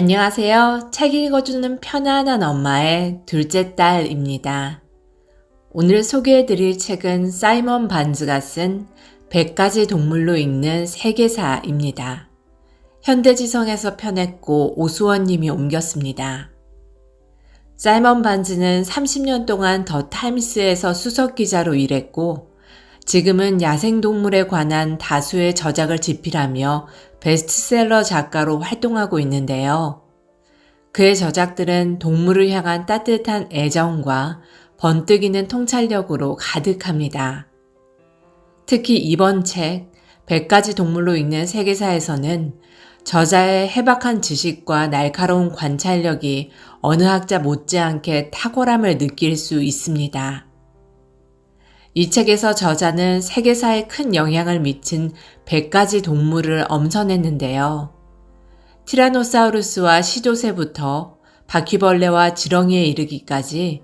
안녕하세요. 책 읽어주는 편안한 엄마의 둘째 딸입니다. 오늘 소개해드릴 책은 사이먼 반즈가 쓴 100가지 동물로 읽는 세계사입니다. 현대지성에서 펴냈고 오수원 님이 옮겼습니다. 사이먼 반즈는 30년 동안 더 타임스에서 수석기자로 일했고 지금은 야생동물에 관한 다수의 저작을 집필하며 베스트셀러 작가로 활동하고 있는데요. 그의 저작들은 동물을 향한 따뜻한 애정과 번뜩이는 통찰력으로 가득합니다. 특히 이번 책 100가지 동물로 읽는 세계사에서는 저자의 해박한 지식과 날카로운 관찰력이 어느 학자 못지않게 탁월함을 느낄 수 있습니다. 이 책에서 저자는 세계사에 큰 영향을 미친 100가지 동물을 엄선했는데요. 티라노사우루스와 시조새부터 바퀴벌레와 지렁이에 이르기까지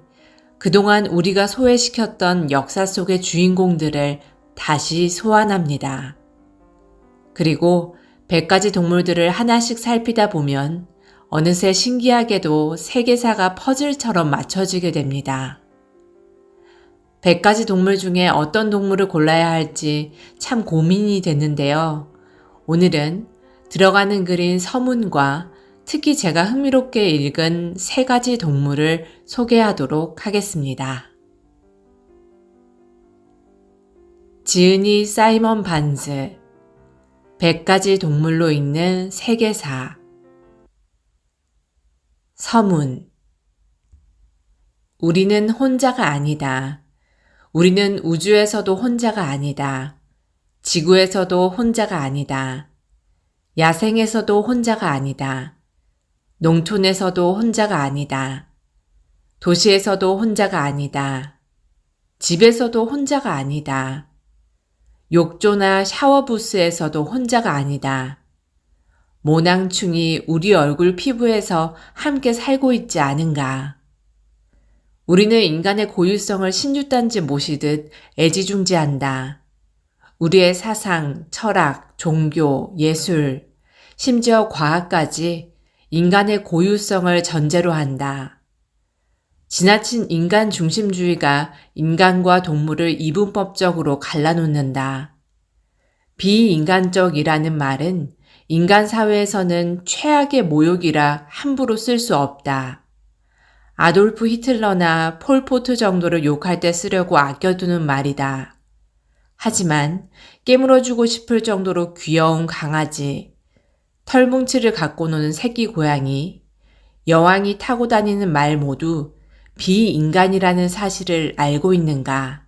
그동안 우리가 소외시켰던 역사 속의 주인공들을 다시 소환합니다. 그리고 100가지 동물들을 하나씩 살피다 보면 어느새 신기하게도 세계사가 퍼즐처럼 맞춰지게 됩니다. 100가지 동물 중에 어떤 동물을 골라야 할지 참 고민이 됐는데요. 오늘은 들어가는 글인 서문과 특히 제가 흥미롭게 읽은 3가지 동물을 소개하도록 하겠습니다. 지은이 사이먼 반즈 100가지 동물로 읽는 세계사 서문 우리는 혼자가 아니다. 우리는 우주에서도 혼자가 아니다. 지구에서도 혼자가 아니다. 야생에서도 혼자가 아니다. 농촌에서도 혼자가 아니다. 도시에서도 혼자가 아니다. 집에서도 혼자가 아니다. 욕조나 샤워부스에서도 혼자가 아니다. 모낭충이 우리 얼굴 피부에서 함께 살고 있지 않은가. 우리는 인간의 고유성을 신유단지 모시듯 애지중지한다. 우리의 사상, 철학, 종교, 예술, 심지어 과학까지 인간의 고유성을 전제로 한다. 지나친 인간 중심주의가 인간과 동물을 이분법적으로 갈라놓는다. 비인간적이라는 말은 인간 사회에서는 최악의 모욕이라 함부로 쓸 수 없다. 아돌프 히틀러나 폴포트 정도를 욕할 때 쓰려고 아껴두는 말이다. 하지만 깨물어주고 싶을 정도로 귀여운 강아지, 털뭉치를 갖고 노는 새끼 고양이, 여왕이 타고 다니는 말 모두 비인간이라는 사실을 알고 있는가?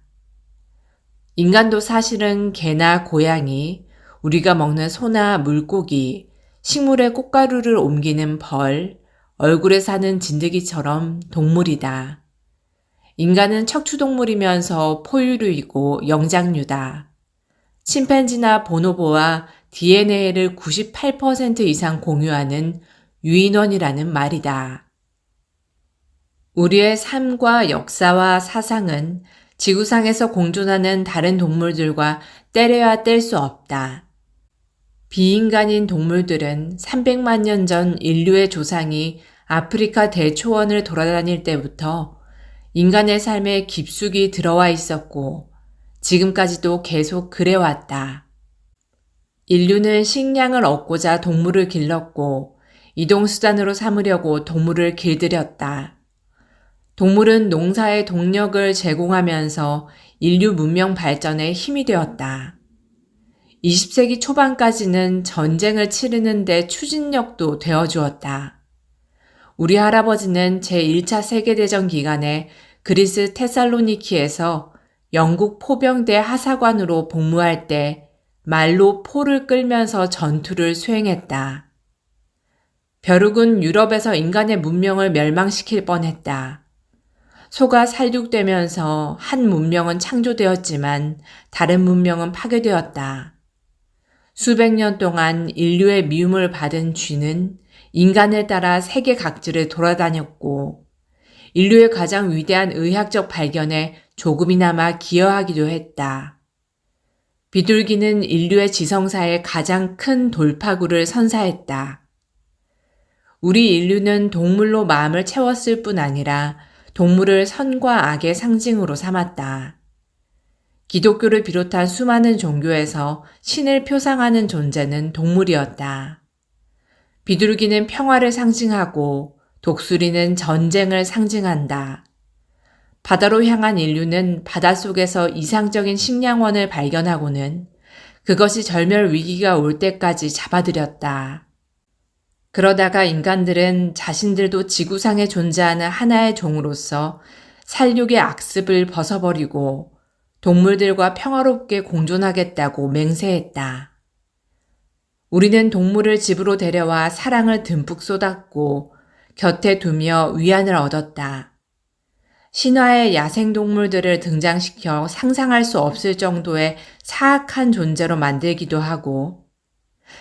인간도 사실은 개나 고양이, 우리가 먹는 소나 물고기, 식물의 꽃가루를 옮기는 벌, 얼굴에 사는 진드기처럼 동물이다. 인간은 척추동물이면서 포유류이고 영장류다. 침팬지나 보노보와 DNA를 98% 이상 공유하는 유인원이라는 말이다. 우리의 삶과 역사와 사상은 지구상에서 공존하는 다른 동물들과 떼려야 뗄 수 없다. 비인간인 동물들은 300만 년 전 인류의 조상이 아프리카 대초원을 돌아다닐 때부터 인간의 삶에 깊숙이 들어와 있었고 지금까지도 계속 그래왔다. 인류는 식량을 얻고자 동물을 길렀고 이동수단으로 삼으려고 동물을 길들였다. 동물은 농사의 동력을 제공하면서 인류 문명 발전에 힘이 되었다. 20세기 초반까지는 전쟁을 치르는 데 추진력도 되어주었다. 우리 할아버지는 제1차 세계대전 기간에 그리스 테살로니키에서 영국 포병대 하사관으로 복무할 때 말로 포를 끌면서 전투를 수행했다. 벼룩은 유럽에서 인간의 문명을 멸망시킬 뻔했다. 소가 살육되면서 한 문명은 창조되었지만 다른 문명은 파괴되었다. 수백 년 동안 인류의 미움을 받은 쥐는 인간을 따라 세계 각지를 돌아다녔고 인류의 가장 위대한 의학적 발견에 조금이나마 기여하기도 했다. 비둘기는 인류의 지성사에 가장 큰 돌파구를 선사했다. 우리 인류는 동물로 마음을 채웠을 뿐 아니라 동물을 선과 악의 상징으로 삼았다. 기독교를 비롯한 수많은 종교에서 신을 표상하는 존재는 동물이었다. 비둘기는 평화를 상징하고 독수리는 전쟁을 상징한다. 바다로 향한 인류는 바닷속에서 이상적인 식량원을 발견하고는 그것이 절멸 위기가 올 때까지 잡아들였다. 그러다가 인간들은 자신들도 지구상에 존재하는 하나의 종으로서 살육의 악습을 벗어버리고 동물들과 평화롭게 공존하겠다고 맹세했다. 우리는 동물을 집으로 데려와 사랑을 듬뿍 쏟았고 곁에 두며 위안을 얻었다. 신화의 야생동물들을 등장시켜 상상할 수 없을 정도의 사악한 존재로 만들기도 하고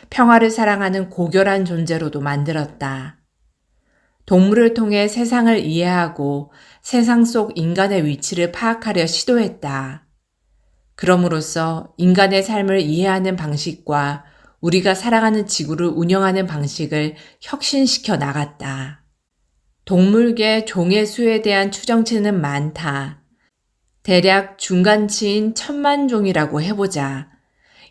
평화를 사랑하는 고결한 존재로도 만들었다. 동물을 통해 세상을 이해하고 세상 속 인간의 위치를 파악하려 시도했다. 그럼으로써 인간의 삶을 이해하는 방식과 우리가 살아가는 지구를 운영하는 방식을 혁신시켜 나갔다. 동물계 종의 수에 대한 추정치는 많다. 대략 중간치인 1000만 종이라고 해보자.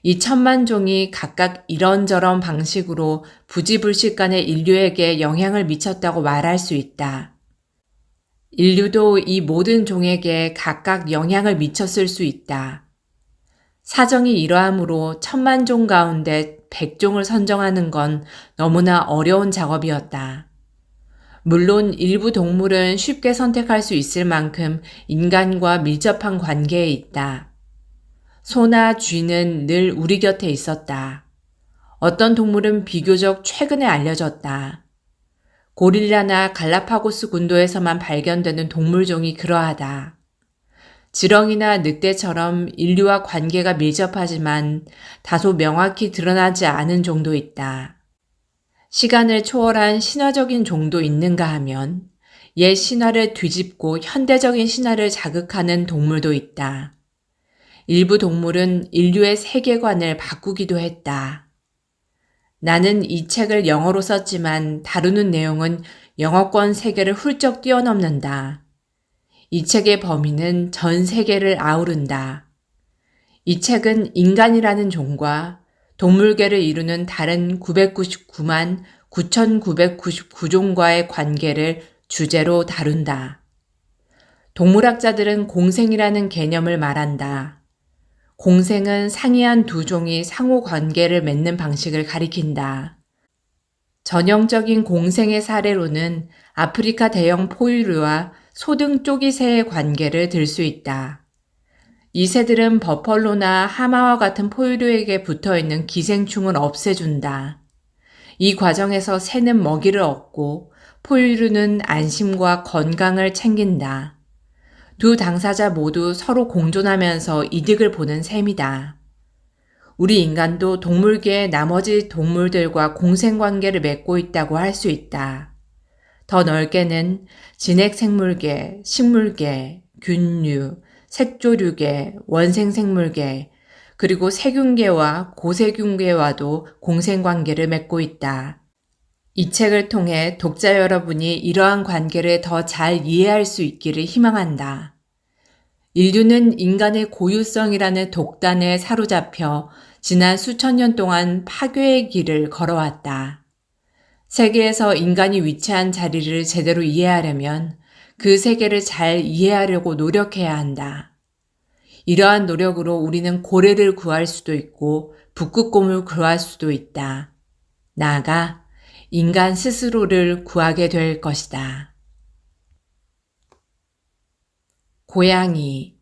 이 1000만 종이 각각 이런저런 방식으로 부지불식간에 인류에게 영향을 미쳤다고 말할 수 있다. 인류도 이 모든 종에게 각각 영향을 미쳤을 수 있다. 사정이 이러하므로 1000만 종 가운데 100종을 선정하는 건 너무나 어려운 작업이었다. 물론 일부 동물은 쉽게 선택할 수 있을 만큼 인간과 밀접한 관계에 있다. 소나 쥐는 늘 우리 곁에 있었다. 어떤 동물은 비교적 최근에 알려졌다. 고릴라나 갈라파고스 군도에서만 발견되는 동물종이 그러하다. 지렁이나 늑대처럼 인류와 관계가 밀접하지만 다소 명확히 드러나지 않은 종도 있다. 시간을 초월한 신화적인 종도 있는가 하면 옛 신화를 뒤집고 현대적인 신화를 자극하는 동물도 있다. 일부 동물은 인류의 세계관을 바꾸기도 했다. 나는 이 책을 영어로 썼지만 다루는 내용은 영어권 세계를 훌쩍 뛰어넘는다. 이 책의 범위는 전 세계를 아우른다. 이 책은 인간이라는 종과 동물계를 이루는 다른 999만 9,999종과의 관계를 주제로 다룬다. 동물학자들은 공생이라는 개념을 말한다. 공생은 상이한 두 종이 상호 관계를 맺는 방식을 가리킨다. 전형적인 공생의 사례로는 아프리카 대형 포유류와 소등 쪼기새의 관계를 들 수 있다. 이 새들은 버펄로나 하마와 같은 포유류에게 붙어있는 기생충을 없애준다. 이 과정에서 새는 먹이를 얻고 포유류는 안심과 건강을 챙긴다. 두 당사자 모두 서로 공존하면서 이득을 보는 셈이다. 우리 인간도 동물계의 나머지 동물들과 공생관계를 맺고 있다고 할 수 있다. 더 넓게는 진핵생물계, 식물계, 균류, 색조류계, 원생생물계, 그리고 세균계와 고세균계와도 공생관계를 맺고 있다. 이 책을 통해 독자 여러분이 이러한 관계를 더 잘 이해할 수 있기를 희망한다. 인류는 인간의 고유성이라는 독단에 사로잡혀 지난 수천 년 동안 파괴의 길을 걸어왔다. 세계에서 인간이 위치한 자리를 제대로 이해하려면 그 세계를 잘 이해하려고 노력해야 한다. 이러한 노력으로 우리는 고래를 구할 수도 있고 북극곰을 구할 수도 있다. 나아가 인간 스스로를 구하게 될 것이다. 고양이,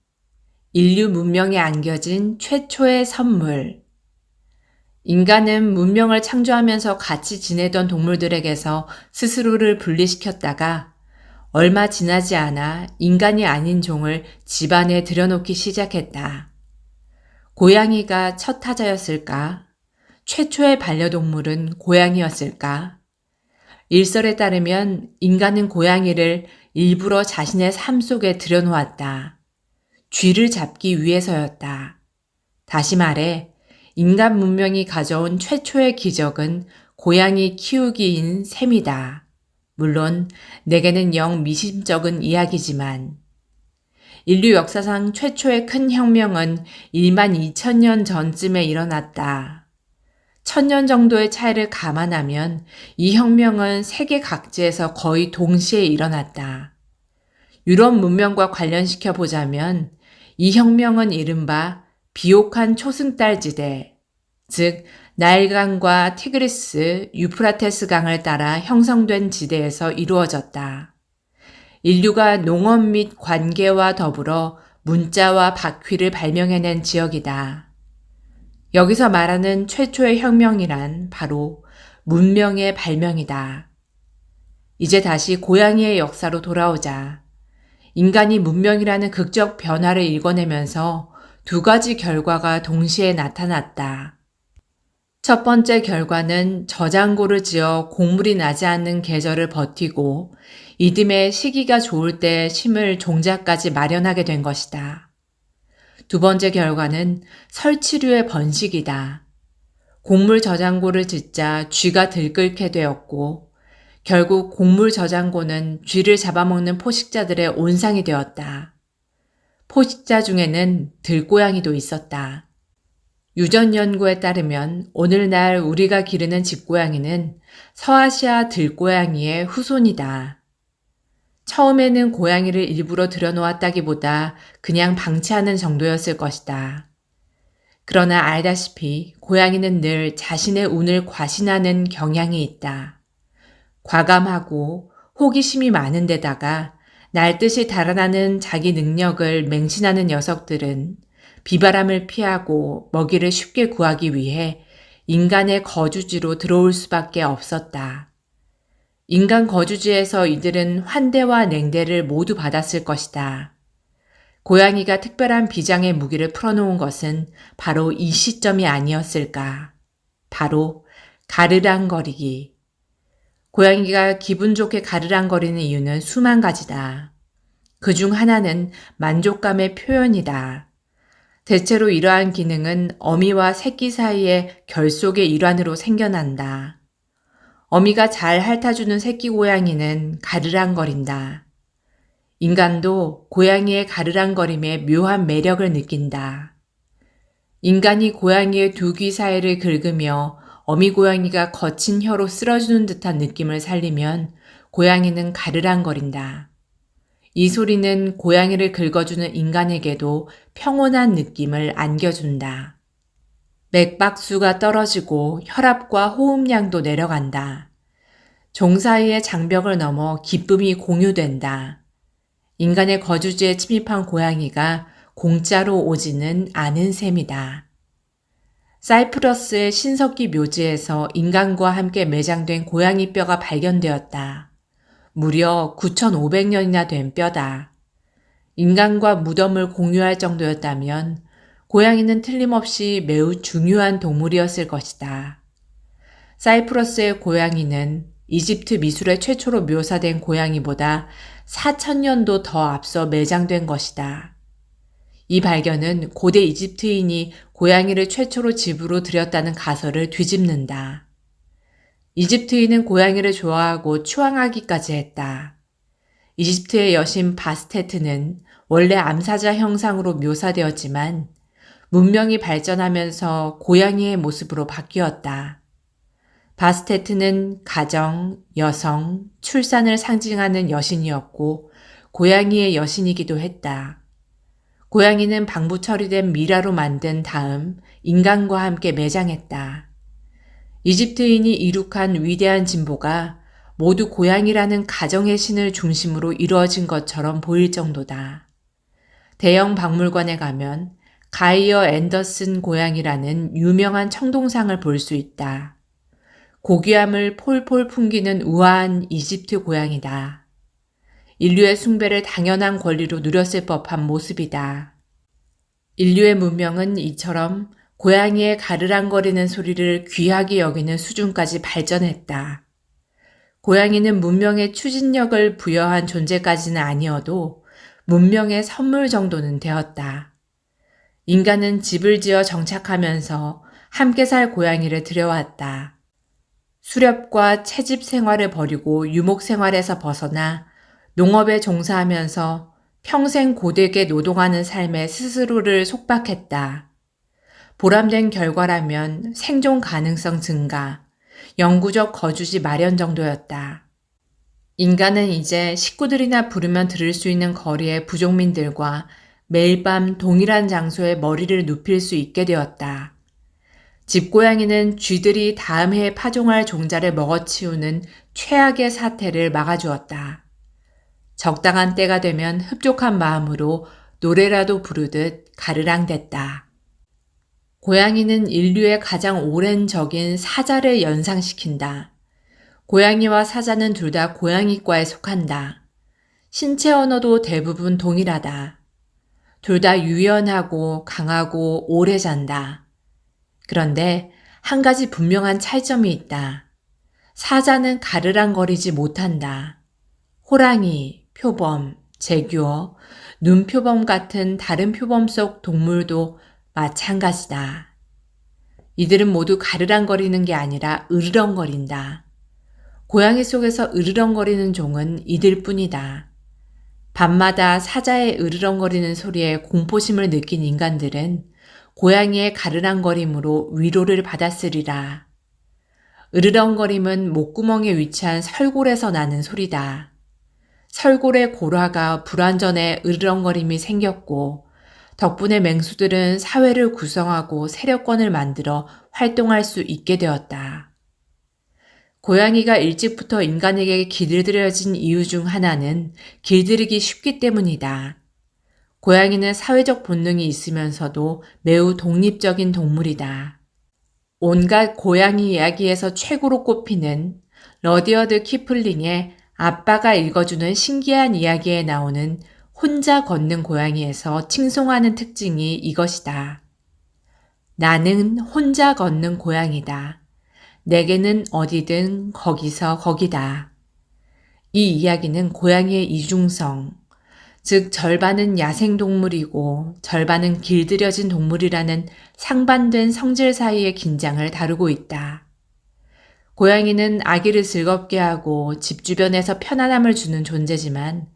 인류 문명에 안겨진 최초의 선물. 인간은 문명을 창조하면서 같이 지내던 동물들에게서 스스로를 분리시켰다가 얼마 지나지 않아 인간이 아닌 종을 집안에 들여놓기 시작했다. 고양이가 첫 타자였을까? 최초의 반려동물은 고양이였을까? 일설에 따르면 인간은 고양이를 일부러 자신의 삶 속에 들여놓았다. 쥐를 잡기 위해서였다. 다시 말해 인간 문명이 가져온 최초의 기적은 고양이 키우기인 셈이다. 물론 내게는 영 미심쩍은 이야기지만 인류 역사상 최초의 큰 혁명은 1만 2천년 전쯤에 일어났다. 1000년 정도의 차이를 감안하면 이 혁명은 세계 각지에서 거의 동시에 일어났다. 유럽 문명과 관련시켜 보자면 이 혁명은 이른바 비옥한 초승달 지대, 즉 나일강과 티그리스, 유프라테스 강을 따라 형성된 지대에서 이루어졌다. 인류가 농업 및 관계와 더불어 문자와 바퀴를 발명해낸 지역이다. 여기서 말하는 최초의 혁명이란 바로 문명의 발명이다. 이제 다시 고양이의 역사로 돌아오자. 인간이 문명이라는 극적 변화를 일궈내면서 두 가지 결과가 동시에 나타났다. 첫 번째 결과는 저장고를 지어 곡물이 나지 않는 계절을 버티고 이듬해 시기가 좋을 때 심을 종자까지 마련하게 된 것이다. 두 번째 결과는 설치류의 번식이다. 곡물 저장고를 짓자 쥐가 들끓게 되었고 결국 곡물 저장고는 쥐를 잡아먹는 포식자들의 온상이 되었다. 포식자 중에는 들고양이도 있었다. 유전 연구에 따르면 오늘날 우리가 기르는 집고양이는 서아시아 들고양이의 후손이다. 처음에는 고양이를 일부러 들여놓았다기보다 그냥 방치하는 정도였을 것이다. 그러나 알다시피 고양이는 늘 자신의 운을 과신하는 경향이 있다. 과감하고 호기심이 많은 데다가 날듯이 달아나는 자기 능력을 맹신하는 녀석들은 비바람을 피하고 먹이를 쉽게 구하기 위해 인간의 거주지로 들어올 수밖에 없었다. 인간 거주지에서 이들은 환대와 냉대를 모두 받았을 것이다. 고양이가 특별한 비장의 무기를 풀어놓은 것은 바로 이 시점이 아니었을까. 바로 가르랑거리기. 고양이가 기분 좋게 가르랑거리는 이유는 수만 가지다. 그중 하나는 만족감의 표현이다. 대체로 이러한 기능은 어미와 새끼 사이의 결속의 일환으로 생겨난다. 어미가 잘 핥아주는 새끼 고양이는 가르랑거린다. 인간도 고양이의 가르랑거림에 묘한 매력을 느낀다. 인간이 고양이의 두 귀 사이를 긁으며 어미 고양이가 거친 혀로 쓸어주는 듯한 느낌을 살리면 고양이는 가르랑거린다. 이 소리는 고양이를 긁어주는 인간에게도 평온한 느낌을 안겨준다. 맥박수가 떨어지고 혈압과 호흡량도 내려간다. 종 사이의 장벽을 넘어 기쁨이 공유된다. 인간의 거주지에 침입한 고양이가 공짜로 오지는 않은 셈이다. 사이프러스의 신석기 묘지에서 인간과 함께 매장된 고양이 뼈가 발견되었다. 무려 9,500년이나 된 뼈다. 인간과 무덤을 공유할 정도였다면 고양이는 틀림없이 매우 중요한 동물이었을 것이다. 사이프러스의 고양이는 이집트 미술에 최초로 묘사된 고양이보다 4,000년도 더 앞서 매장된 것이다. 이 발견은 고대 이집트인이 고양이를 최초로 집으로 들였다는 가설을 뒤집는다. 이집트인은 고양이를 좋아하고 추앙하기까지 했다. 이집트의 여신 바스테트는 원래 암사자 형상으로 묘사되었지만 문명이 발전하면서 고양이의 모습으로 바뀌었다. 바스테트는 가정, 여성, 출산을 상징하는 여신이었고 고양이의 여신이기도 했다. 고양이는 방부 처리된 미라로 만든 다음 인간과 함께 매장했다. 이집트인이 이룩한 위대한 진보가 모두 고양이라는 가정의 신을 중심으로 이루어진 것처럼 보일 정도다. 대형 박물관에 가면 가이어 앤더슨 고양이라는 유명한 청동상을 볼 수 있다. 고귀함을 폴폴 풍기는 우아한 이집트 고양이다. 인류의 숭배를 당연한 권리로 누렸을 법한 모습이다. 인류의 문명은 이처럼 고양이의 가르랑거리는 소리를 귀하게 여기는 수준까지 발전했다. 고양이는 문명의 추진력을 부여한 존재까지는 아니어도 문명의 선물 정도는 되었다. 인간은 집을 지어 정착하면서 함께 살 고양이를 들여왔다. 수렵과 채집 생활을 버리고 유목 생활에서 벗어나 농업에 종사하면서 평생 고되게 노동하는 삶에 스스로를 속박했다. 보람된 결과라면 생존 가능성 증가, 영구적 거주지 마련 정도였다. 인간은 이제 식구들이나 부르면 들을 수 있는 거리의 부족민들과 매일 밤 동일한 장소에 머리를 눕힐 수 있게 되었다. 집고양이는 쥐들이 다음 해에 파종할 종자를 먹어치우는 최악의 사태를 막아주었다. 적당한 때가 되면 흡족한 마음으로 노래라도 부르듯 가르랑댔다. 고양이는 인류의 가장 오랜 적인 사자를 연상시킨다. 고양이와 사자는 둘 다 고양이과에 속한다. 신체 언어도 대부분 동일하다. 둘 다 유연하고 강하고 오래 잔다. 그런데 한 가지 분명한 차이점이 있다. 사자는 가르랑거리지 못한다. 호랑이, 표범, 제규어, 눈표범 같은 다른 표범 속 동물도 마찬가지다. 이들은 모두 가르랑거리는 게 아니라 으르렁거린다. 고양이 속에서 으르렁거리는 종은 이들 뿐이다. 밤마다 사자의 으르렁거리는 소리에 공포심을 느낀 인간들은 고양이의 가르랑거림으로 위로를 받았으리라. 으르렁거림은 목구멍에 위치한 설골에서 나는 소리다. 설골의 골화가 불완전해 으르렁거림이 생겼고 덕분에 맹수들은 사회를 구성하고 세력권을 만들어 활동할 수 있게 되었다. 고양이가 일찍부터 인간에게 길들여진 이유 중 하나는 길들이기 쉽기 때문이다. 고양이는 사회적 본능이 있으면서도 매우 독립적인 동물이다. 온갖 고양이 이야기에서 최고로 꼽히는 러디어드 키플링의 아빠가 읽어주는 신기한 이야기에 나오는 혼자 걷는 고양이에서 칭송하는 특징이 이것이다. 나는 혼자 걷는 고양이다. 내게는 어디든 거기서 거기다. 이 이야기는 고양이의 이중성, 즉 절반은 야생동물이고 절반은 길들여진 동물이라는 상반된 성질 사이의 긴장을 다루고 있다. 고양이는 아기를 즐겁게 하고 집 주변에서 편안함을 주는 존재지만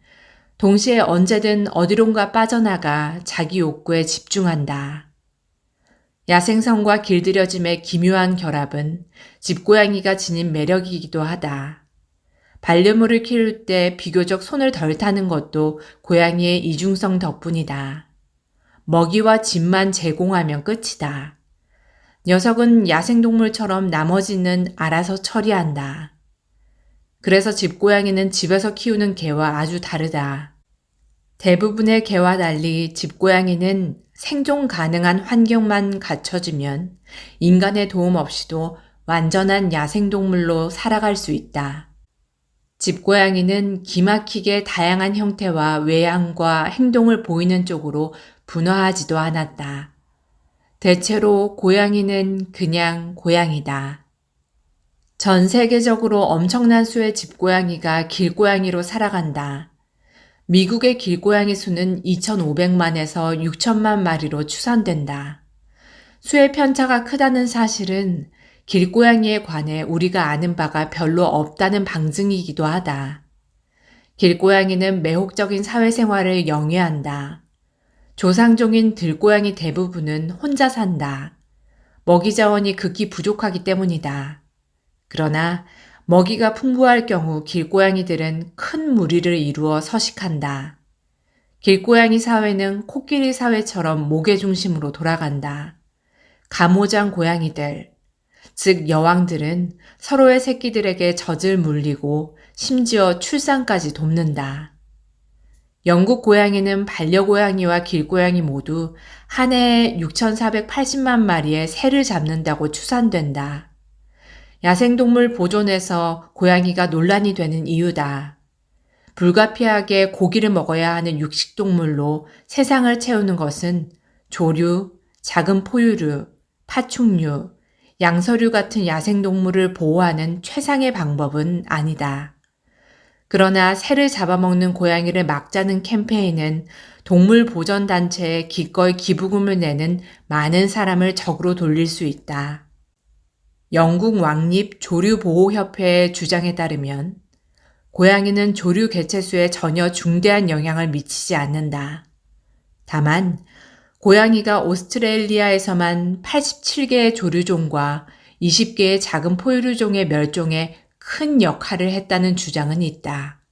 동시에 언제든 어디론가 빠져나가 자기 욕구에 집중한다. 야생성과 길들여짐의 기묘한 결합은 집고양이가 지닌 매력이기도 하다. 반려묘를 키울 때 비교적 손을 덜 타는 것도 고양이의 이중성 덕분이다. 먹이와 집만 제공하면 끝이다. 녀석은 야생동물처럼 나머지는 알아서 처리한다. 그래서 집고양이는 집에서 키우는 개와 아주 다르다. 대부분의 개와 달리 집고양이는 생존 가능한 환경만 갖춰지면 인간의 도움 없이도 완전한 야생동물로 살아갈 수 있다. 집고양이는 기막히게 다양한 형태와 외양과 행동을 보이는 쪽으로 분화하지도 않았다. 대체로 고양이는 그냥 고양이다. 전 세계적으로 엄청난 수의 집고양이가 길고양이로 살아간다. 미국의 길고양이 수는 2,500만에서 6천만 마리로 추산된다. 수의 편차가 크다는 사실은 길고양이에 관해 우리가 아는 바가 별로 없다는 방증이기도 하다. 길고양이는 매혹적인 사회생활을 영위한다. 조상종인 들고양이 대부분은 혼자 산다. 먹이 자원이 극히 부족하기 때문이다. 그러나 먹이가 풍부할 경우 길고양이들은 큰 무리를 이루어 서식한다. 길고양이 사회는 코끼리 사회처럼 목의 중심으로 돌아간다. 가모장 고양이들, 즉 여왕들은 서로의 새끼들에게 젖을 물리고 심지어 출산까지 돕는다. 영국 고양이는 반려고양이와 길고양이 모두 한 해에 6,480만 마리의 새를 잡는다고 추산된다. 야생동물 보존에서 고양이가 논란이 되는 이유다. 불가피하게 고기를 먹어야 하는 육식동물로 세상을 채우는 것은 조류, 작은 포유류, 파충류, 양서류 같은 야생동물을 보호하는 최상의 방법은 아니다. 그러나 새를 잡아먹는 고양이를 막자는 캠페인은 동물보전단체에 기꺼이 기부금을 내는 많은 사람을 적으로 돌릴 수 있다. 영국 왕립 조류보호협회의 주장에 따르면 고양이는 조류 개체수에 전혀 중대한 영향을 미치지 않는다. 다만 고양이가 오스트레일리아에서만 87개의 조류종과 20개의 작은 포유류종의 멸종에 큰 역할을 했다는 주장은 있다.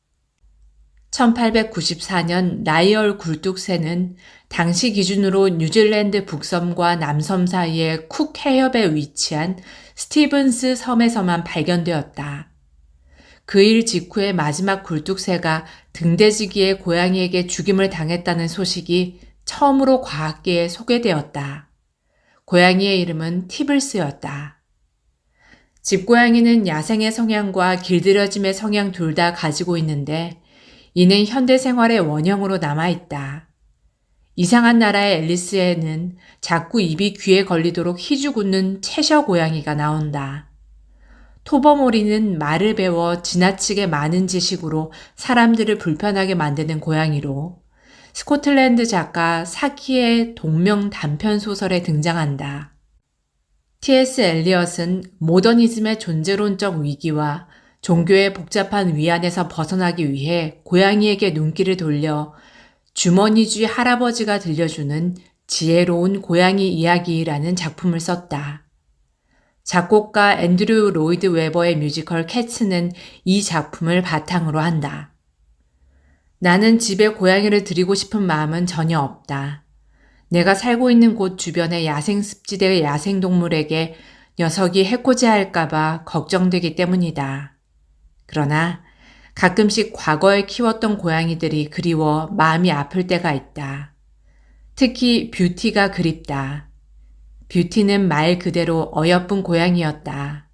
1894년 라이얼 굴뚝새는 당시 기준으로 뉴질랜드 북섬과 남섬 사이의 쿡 해협에 위치한 스티븐스 섬에서만 발견되었다. 그 일 직후에 마지막 굴뚝새가 등대지기에 고양이에게 죽임을 당했다는 소식이 처음으로 과학계에 소개되었다. 고양이의 이름은 티블스였다. 집고양이는 야생의 성향과 길들여짐의 성향 둘 다 가지고 있는데 이는 현대 생활의 원형으로 남아있다. 이상한 나라의 앨리스에는 자꾸 입이 귀에 걸리도록 희죽웃는 채셔 고양이가 나온다. 토버모리는 말을 배워 지나치게 많은 지식으로 사람들을 불편하게 만드는 고양이로 스코틀랜드 작가 사키의 동명 단편 소설에 등장한다. T.S. 엘리엇은 모더니즘의 존재론적 위기와 종교의 복잡한 위안에서 벗어나기 위해 고양이에게 눈길을 돌려 주머니쥐 할아버지가 들려주는 지혜로운 고양이 이야기라는 작품을 썼다. 작곡가 앤드류 로이드 웨버의 뮤지컬 캐츠는 이 작품을 바탕으로 한다. 나는 집에 고양이를 들이고 싶은 마음은 전혀 없다. 내가 살고 있는 곳 주변의 야생습지대의 야생동물에게 녀석이 해코지할까봐 걱정되기 때문이다. 그러나 가끔씩 과거에 키웠던 고양이들이 그리워 마음이 아플 때가 있다. 특히 뷰티가 그립다. 뷰티는 말 그대로 어여쁜 고양이였다.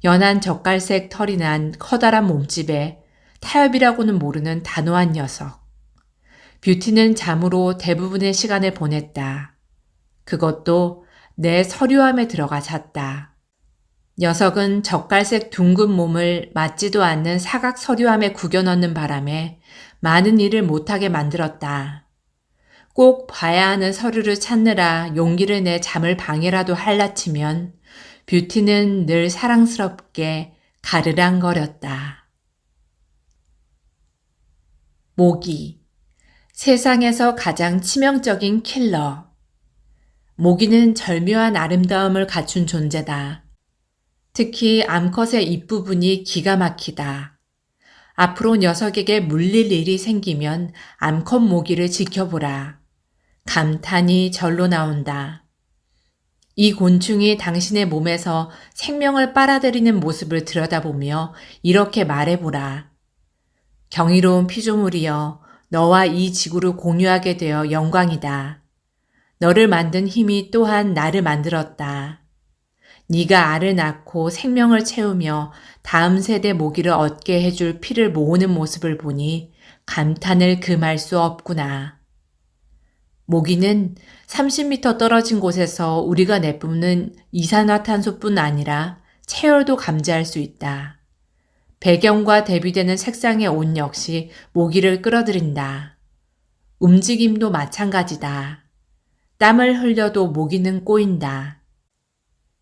연한 젓갈색 털이 난 커다란 몸집에 타협이라고는 모르는 단호한 녀석. 뷰티는 잠으로 대부분의 시간을 보냈다. 그것도 내 서류함에 들어가 잤다. 녀석은 젓갈색 둥근 몸을 맞지도 않는 사각 서류함에 구겨 넣는 바람에 많은 일을 못하게 만들었다. 꼭 봐야 하는 서류를 찾느라 용기를 내 잠을 방해라도 할라치면 뷰티는 늘 사랑스럽게 가르랑거렸다. 모기. 세상에서 가장 치명적인 킬러. 모기는 절묘한 아름다움을 갖춘 존재다. 특히 암컷의 입부분이 기가 막히다. 앞으로 녀석에게 물릴 일이 생기면 암컷 모기를 지켜보라. 감탄이 절로 나온다. 이 곤충이 당신의 몸에서 생명을 빨아들이는 모습을 들여다보며 이렇게 말해보라. 경이로운 피조물이여, 너와 이 지구를 공유하게 되어 영광이다. 너를 만든 힘이 또한 나를 만들었다. 네가 알을 낳고 생명을 채우며 다음 세대 모기를 얻게 해줄 피를 모으는 모습을 보니 감탄을 금할 수 없구나. 모기는 30m 떨어진 곳에서 우리가 내뿜는 이산화탄소뿐 아니라 체열도 감지할 수 있다. 배경과 대비되는 색상의 옷 역시 모기를 끌어들인다. 움직임도 마찬가지다. 땀을 흘려도 모기는 꼬인다.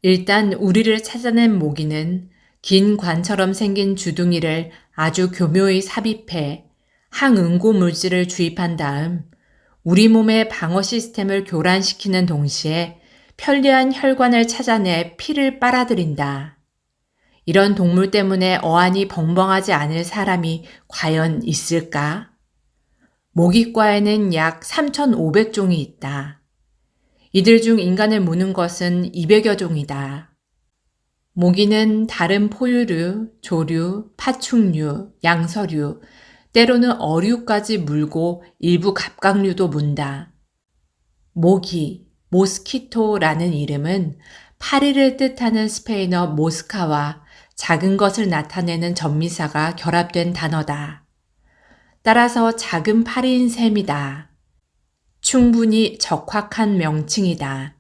일단 우리를 찾아낸 모기는 긴 관처럼 생긴 주둥이를 아주 교묘히 삽입해 항응고 물질을 주입한 다음 우리 몸의 방어 시스템을 교란시키는 동시에 편리한 혈관을 찾아내 피를 빨아들인다. 이런 동물 때문에 어안이 벙벙하지 않을 사람이 과연 있을까? 모기과에는 약 3,500종이 있다. 이들 중 인간을 무는 것은 200여 종이다. 모기는 다른 포유류, 조류, 파충류, 양서류, 때로는 어류까지 물고 일부 갑각류도 문다. 모기, 모스키토라는 이름은 파리를 뜻하는 스페인어 모스카와 작은 것을 나타내는 전미사가 결합된 단어다. 따라서 작은 파리인 셈이다. 충분히 적확한 명칭이다.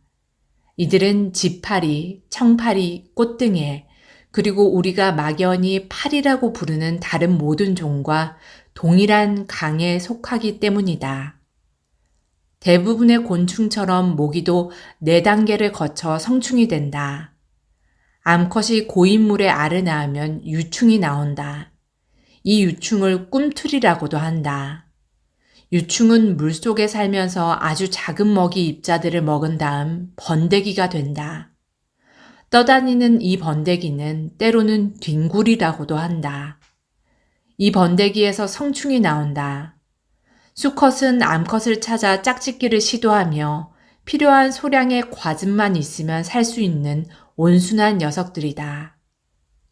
이들은 지파리, 청파리, 꽃등에 그리고 우리가 막연히 파리라고 부르는 다른 모든 종과 동일한 강에 속하기 때문이다. 대부분의 곤충처럼 모기도 4단계를 거쳐 성충이 된다. 암컷이 고인물의 알을 낳으면 유충이 나온다. 이 유충을 꿈틀이라고도 한다. 유충은 물속에 살면서 아주 작은 먹이 입자들을 먹은 다음 번데기가 된다. 떠다니는 이 번데기는 때로는 뒹굴이라고도 한다. 이 번데기에서 성충이 나온다. 수컷은 암컷을 찾아 짝짓기를 시도하며 필요한 소량의 과즙만 있으면 살 수 있는 온순한 녀석들이다.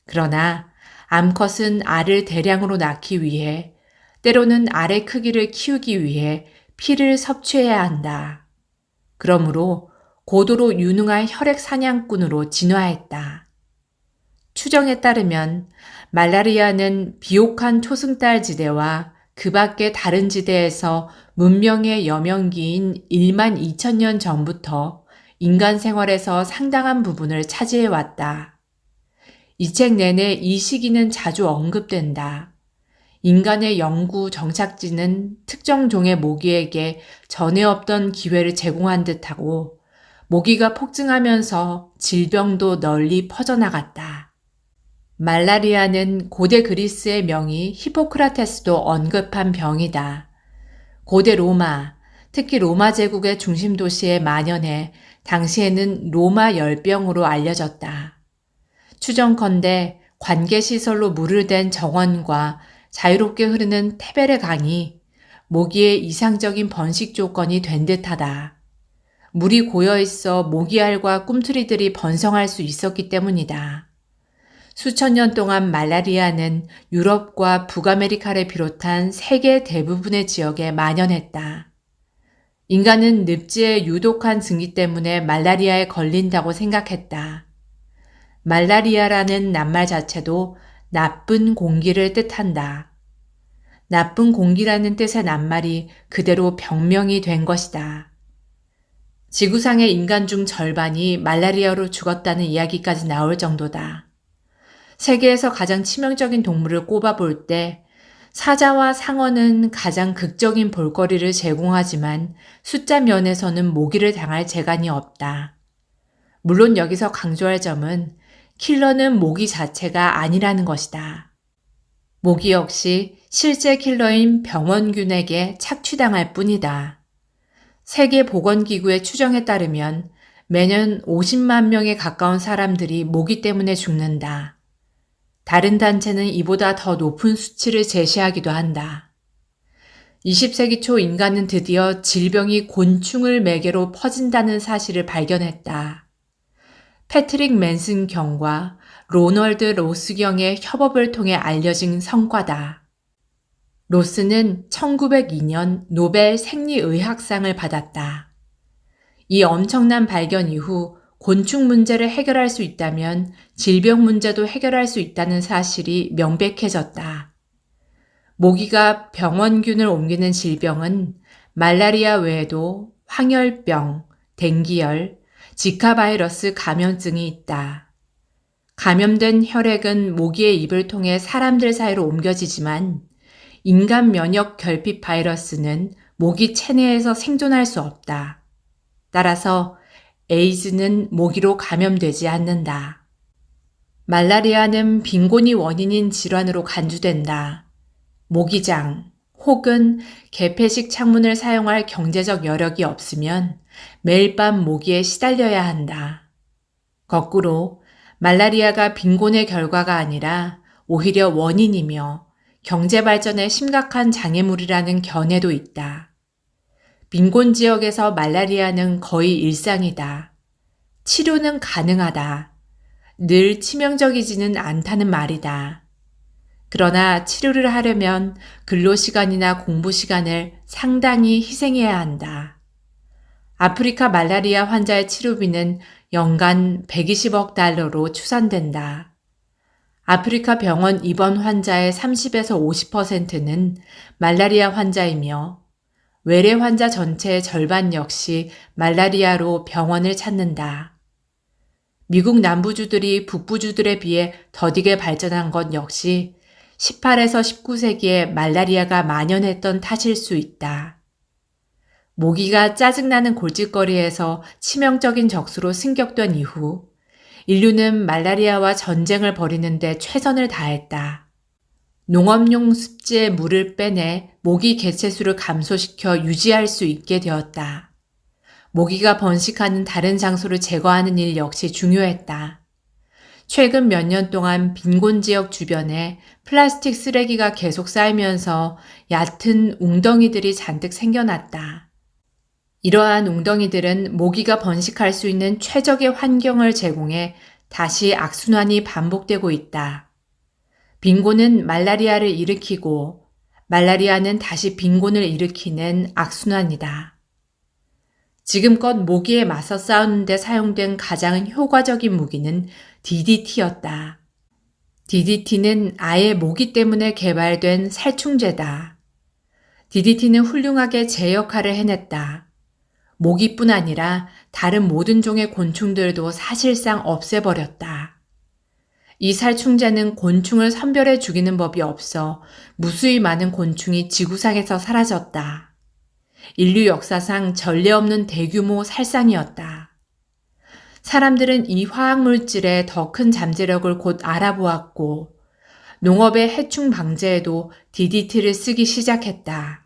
그러나 암컷은 알을 대량으로 낳기 위해 때로는 알의 크기를 키우기 위해 피를 섭취해야 한다. 그러므로 고도로 유능한 혈액 사냥꾼으로 진화했다. 추정에 따르면 말라리아는 비옥한 초승달 지대와 그 밖의 다른 지대에서 문명의 여명기인 1만 2천년 전부터 인간 생활에서 상당한 부분을 차지해왔다. 이 책 내내 이 시기는 자주 언급된다. 인간의 영구 정착지는 특정 종의 모기에게 전에 없던 기회를 제공한 듯하고 모기가 폭증하면서 질병도 널리 퍼져나갔다. 말라리아는 고대 그리스의 명의 히포크라테스도 언급한 병이다. 고대 로마, 특히 로마 제국의 중심 도시에 만연해 당시에는 로마 열병으로 알려졌다. 추정컨대 관계시설로 물을 댄 정원과 자유롭게 흐르는 테베레 강이 모기의 이상적인 번식 조건이 된 듯하다. 물이 고여있어 모기알과 꿈틀이들이 번성할 수 있었기 때문이다. 수천 년 동안 말라리아는 유럽과 북아메리카를 비롯한 세계 대부분의 지역에 만연했다. 인간은 늪지의 유독한 증기 때문에 말라리아에 걸린다고 생각했다. 말라리아라는 낱말 자체도 나쁜 공기를 뜻한다. 나쁜 공기라는 뜻의 낱말이 그대로 병명이 된 것이다. 지구상의 인간 중 절반이 말라리아로 죽었다는 이야기까지 나올 정도다. 세계에서 가장 치명적인 동물을 꼽아볼 때 사자와 상어는 가장 극적인 볼거리를 제공하지만 숫자 면에서는 모기를 당할 재간이 없다. 물론 여기서 강조할 점은 킬러는 모기 자체가 아니라는 것이다. 모기 역시 실제 킬러인 병원균에게 착취당할 뿐이다. 세계보건기구의 추정에 따르면 매년 50만 명에 가까운 사람들이 모기 때문에 죽는다. 다른 단체는 이보다 더 높은 수치를 제시하기도 한다. 20세기 초 인간은 드디어 질병이 곤충을 매개로 퍼진다는 사실을 발견했다. 패트릭 맨슨 경과 로널드 로스 경의 협업을 통해 알려진 성과다. 로스는 1902년 노벨 생리의학상을 받았다. 이 엄청난 발견 이후 곤충 문제를 해결할 수 있다면 질병 문제도 해결할 수 있다는 사실이 명백해졌다. 모기가 병원균을 옮기는 질병은 말라리아 외에도 황열병, 댕기열, 지카 바이러스 감염증이 있다. 감염된 혈액은 모기의 입을 통해 사람들 사이로 옮겨지지만 인간 면역 결핍 바이러스는 모기 체내에서 생존할 수 없다. 따라서 에이즈는 모기로 감염되지 않는다. 말라리아는 빈곤이 원인인 질환으로 간주된다. 모기장 혹은 개폐식 창문을 사용할 경제적 여력이 없으면 매일 밤 모기에 시달려야 한다. 거꾸로 말라리아가 빈곤의 결과가 아니라 오히려 원인이며 경제 발전에 심각한 장애물이라는 견해도 있다. 빈곤 지역에서 말라리아는 거의 일상이다. 치료는 가능하다. 늘 치명적이지는 않다는 말이다. 그러나 치료를 하려면 근로시간이나 공부시간을 상당히 희생해야 한다. 아프리카 말라리아 환자의 치료비는 연간 120억 달러로 추산된다. 아프리카 병원 입원 환자의 30에서 50%는 말라리아 환자이며 외래 환자 전체의 절반 역시 말라리아로 병원을 찾는다. 미국 남부주들이 북부주들에 비해 더디게 발전한 것 역시 18에서 19세기에 말라리아가 만연했던 탓일 수 있다. 모기가 짜증나는 골칫거리에서 치명적인 적수로 승격된 이후 인류는 말라리아와 전쟁을 벌이는데 최선을 다했다. 농업용 습지에 물을 빼내 모기 개체수를 감소시켜 유지할 수 있게 되었다. 모기가 번식하는 다른 장소를 제거하는 일 역시 중요했다. 최근 몇 년 동안 빈곤 지역 주변에 플라스틱 쓰레기가 계속 쌓이면서 얕은 웅덩이들이 잔뜩 생겨났다. 이러한 웅덩이들은 모기가 번식할 수 있는 최적의 환경을 제공해 다시 악순환이 반복되고 있다. 빈곤은 말라리아를 일으키고 말라리아는 다시 빈곤을 일으키는 악순환이다. 지금껏 모기에 맞서 싸우는 데 사용된 가장 효과적인 무기는 DDT였다. DDT는 아예 모기 때문에 개발된 살충제다. DDT는 훌륭하게 제 역할을 해냈다. 모기뿐 아니라 다른 모든 종의 곤충들도 사실상 없애버렸다. 이 살충제는 곤충을 선별해 죽이는 법이 없어 무수히 많은 곤충이 지구상에서 사라졌다. 인류 역사상 전례 없는 대규모 살상이었다. 사람들은 이 화학물질의 더 큰 잠재력을 곧 알아보았고 농업의 해충 방제에도 DDT를 쓰기 시작했다.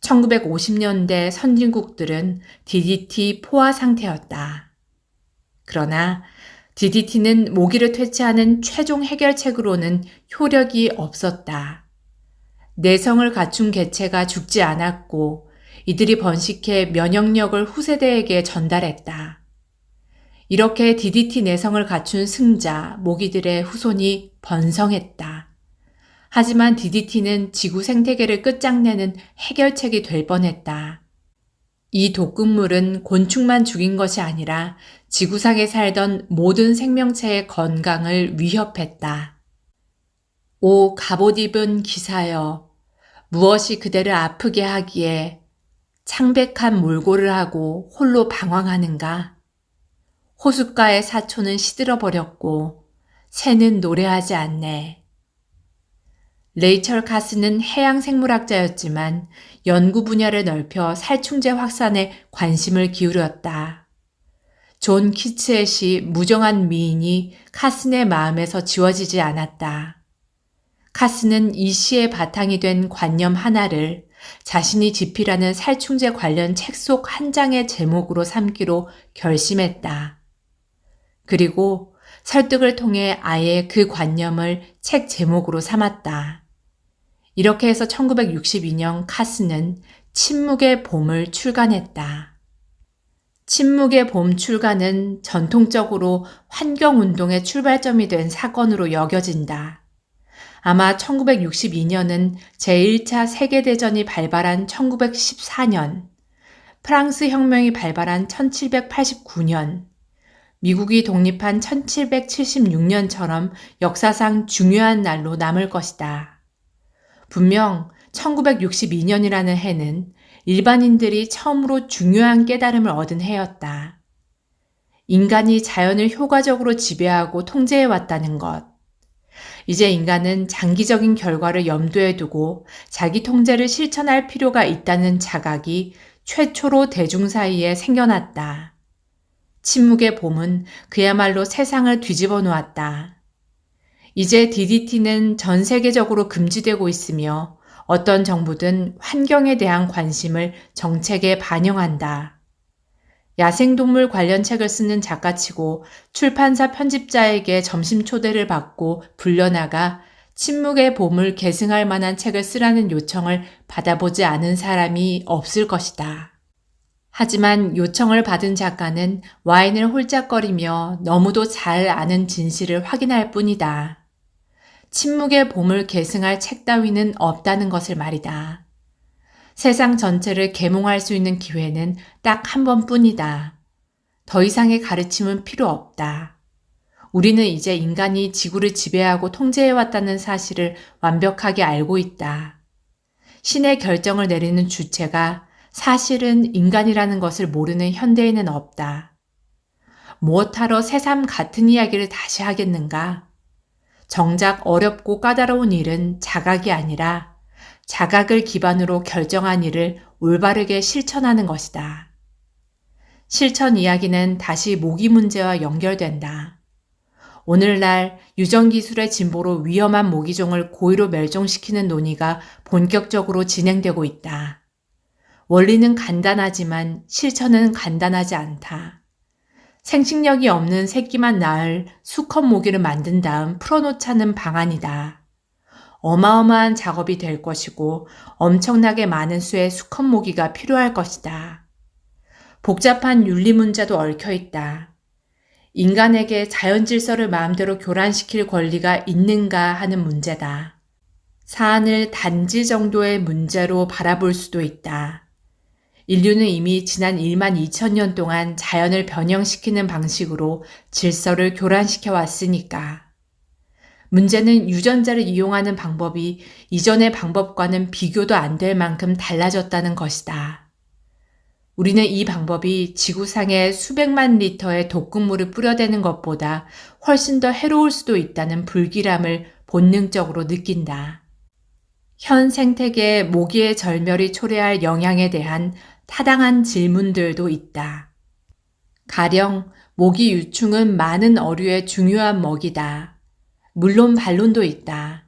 1950년대 선진국들은 DDT 포화 상태였다. 그러나 DDT는 모기를 퇴치하는 최종 해결책으로는 효력이 없었다. 내성을 갖춘 개체가 죽지 않았고 이들이 번식해 면역력을 후세대에게 전달했다. 이렇게 DDT 내성을 갖춘 승자, 모기들의 후손이 번성했다. 하지만 DDT는 지구 생태계를 끝장내는 해결책이 될 뻔했다. 이 독극물은 곤충만 죽인 것이 아니라 지구상에 살던 모든 생명체의 건강을 위협했다. 오 갑옷 입은 기사여, 무엇이 그대를 아프게 하기에 창백한 몰골을 하고 홀로 방황하는가? 호숫가의 사초는 시들어버렸고 새는 노래하지 않네. 레이첼 카스는 해양생물학자였지만 연구 분야를 넓혀 살충제 확산에 관심을 기울였다. 존 키츠엣이 무정한 미인이 카슨의 마음에서 지워지지 않았다. 카슨은 이 시의 바탕이 된 관념 하나를 자신이 집필하는 살충제 관련 책 속 한 장의 제목으로 삼기로 결심했다. 그리고 설득을 통해 아예 그 관념을 책 제목으로 삼았다. 이렇게 해서 1962년 카슨은 침묵의 봄을 출간했다. 침묵의 봄 출간은 전통적으로 환경운동의 출발점이 된 사건으로 여겨진다. 아마 1962년은 제1차 세계대전이 발발한 1914년, 프랑스 혁명이 발발한 1789년, 미국이 독립한 1776년처럼 역사상 중요한 날로 남을 것이다. 분명 1962년이라는 해는 일반인들이 처음으로 중요한 깨달음을 얻은 해였다. 인간이 자연을 효과적으로 지배하고 통제해왔다는 것. 이제 인간은 장기적인 결과를 염두에 두고 자기 통제를 실천할 필요가 있다는 자각이 최초로 대중 사이에 생겨났다. 침묵의 봄은 그야말로 세상을 뒤집어 놓았다. 이제 DDT는 전 세계적으로 금지되고 있으며 어떤 정부든 환경에 대한 관심을 정책에 반영한다. 야생동물 관련 책을 쓰는 작가치고 출판사 편집자에게 점심 초대를 받고 불려나가 침묵의 봄을 계승할 만한 책을 쓰라는 요청을 받아보지 않은 사람이 없을 것이다. 하지만 요청을 받은 작가는 와인을 홀짝거리며 너무도 잘 아는 진실을 확인할 뿐이다. 침묵의 봄을 계승할 책 따위는 없다는 것을 말이다. 세상 전체를 계몽할 수 있는 기회는 딱 한 번뿐이다. 더 이상의 가르침은 필요 없다. 우리는 이제 인간이 지구를 지배하고 통제해왔다는 사실을 완벽하게 알고 있다. 신의 결정을 내리는 주체가 사실은 인간이라는 것을 모르는 현대인은 없다. 무엇하러 새삼 같은 이야기를 다시 하겠는가? 정작 어렵고 까다로운 일은 자각이 아니라 자각을 기반으로 결정한 일을 올바르게 실천하는 것이다. 실천 이야기는 다시 모기 문제와 연결된다. 오늘날 유전기술의 진보로 위험한 모기종을 고의로 멸종시키는 논의가 본격적으로 진행되고 있다. 원리는 간단하지만 실천은 간단하지 않다. 생식력이 없는 새끼만 낳을 수컷 모기를 만든 다음 풀어놓자는 방안이다. 어마어마한 작업이 될 것이고 엄청나게 많은 수의 수컷 모기가 필요할 것이다. 복잡한 윤리 문제도 얽혀 있다. 인간에게 자연 질서를 마음대로 교란시킬 권리가 있는가 하는 문제다. 사안을 단지 정도의 문제로 바라볼 수도 있다. 인류는 이미 지난 1만 2천 동안 자연을 변형시키는 방식으로 질서를 교란시켜 왔으니까. 문제는 유전자를 이용하는 방법이 이전의 방법과는 비교도 안 될 만큼 달라졌다는 것이다. 우리는 이 방법이 지구상에 수백만 리터의 독극물을 뿌려대는 것보다 훨씬 더 해로울 수도 있다는 불길함을 본능적으로 느낀다. 현 생태계에 모기의 절멸이 초래할 영향에 대한 타당한 질문들도 있다. 가령 모기 유충은 많은 어류의 중요한 먹이다. 물론 반론도 있다.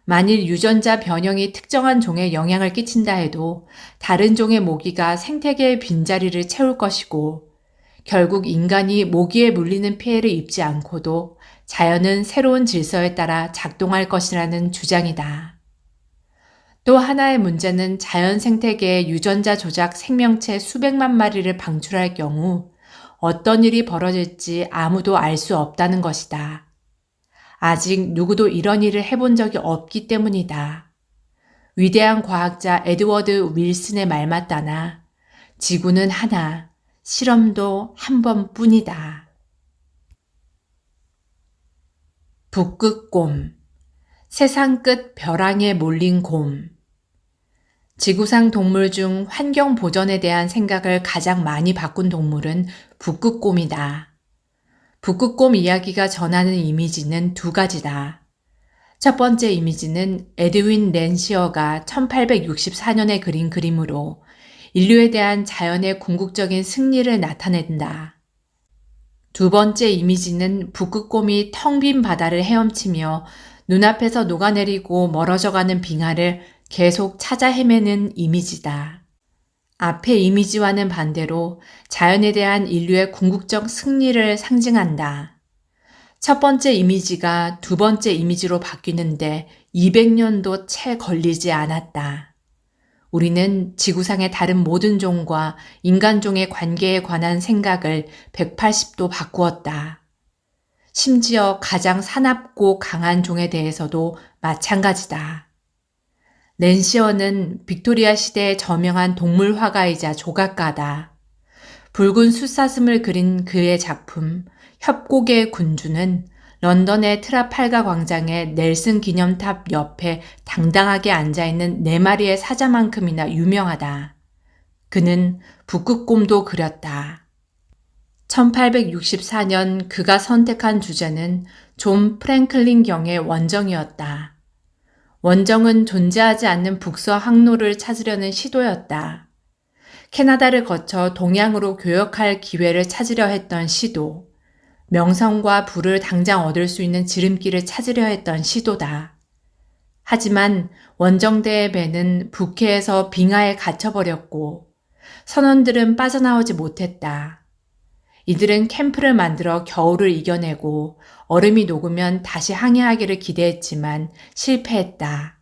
만일 유전자 변형이 특정한 종에 영향을 끼친다 해도 다른 종의 모기가 생태계의 빈자리를 채울 것이고 결국 인간이 모기에 물리는 피해를 입지 않고도 자연은 새로운 질서에 따라 작동할 것이라는 주장이다. 또 하나의 문제는 자연 생태계의 유전자 조작 생명체 수백만 마리를 방출할 경우 어떤 일이 벌어질지 아무도 알 수 없다는 것이다. 아직 누구도 이런 일을 해본 적이 없기 때문이다. 위대한 과학자 에드워드 윌슨의 말 맞다나 지구는 하나, 실험도 한 번뿐이다. 북극곰, 세상 끝 벼랑에 몰린 곰. 지구상 동물 중 환경 보전에 대한 생각을 가장 많이 바꾼 동물은 북극곰이다. 북극곰 이야기가 전하는 이미지는 두 가지다. 첫 번째 이미지는 에드윈 랜시어가 1864년에 그린 그림으로 인류에 대한 자연의 궁극적인 승리를 나타낸다. 두 번째 이미지는 북극곰이 텅 빈 바다를 헤엄치며 눈앞에서 녹아내리고 멀어져가는 빙하를 계속 찾아 헤매는 이미지다. 앞의 이미지와는 반대로 자연에 대한 인류의 궁극적 승리를 상징한다. 첫 번째 이미지가 두 번째 이미지로 바뀌는데 200년도 채 걸리지 않았다. 우리는 지구상의 다른 모든 종과 인간종의 관계에 관한 생각을 180도 바꾸었다. 심지어 가장 사납고 강한 종에 대해서도 마찬가지다. 랜시어는 빅토리아 시대에 저명한 동물 화가이자 조각가다. 붉은 숫사슴을 그린 그의 작품 협곡의 군주는 런던의 트라팔가 광장의 넬슨 기념탑 옆에 당당하게 앉아있는 4마리의 사자만큼이나 유명하다. 그는 북극곰도 그렸다. 1864년 그가 선택한 주제는 존 프랭클린 경의 원정이었다. 원정은 존재하지 않는 북서 항로를 찾으려는 시도였다. 캐나다를 거쳐 동양으로 교역할 기회를 찾으려 했던 시도, 명성과 부를 당장 얻을 수 있는 지름길을 찾으려 했던 시도다. 하지만 원정대의 배는 북해에서 빙하에 갇혀버렸고 선원들은 빠져나오지 못했다. 이들은 캠프를 만들어 겨울을 이겨내고 얼음이 녹으면 다시 항해하기를 기대했지만 실패했다.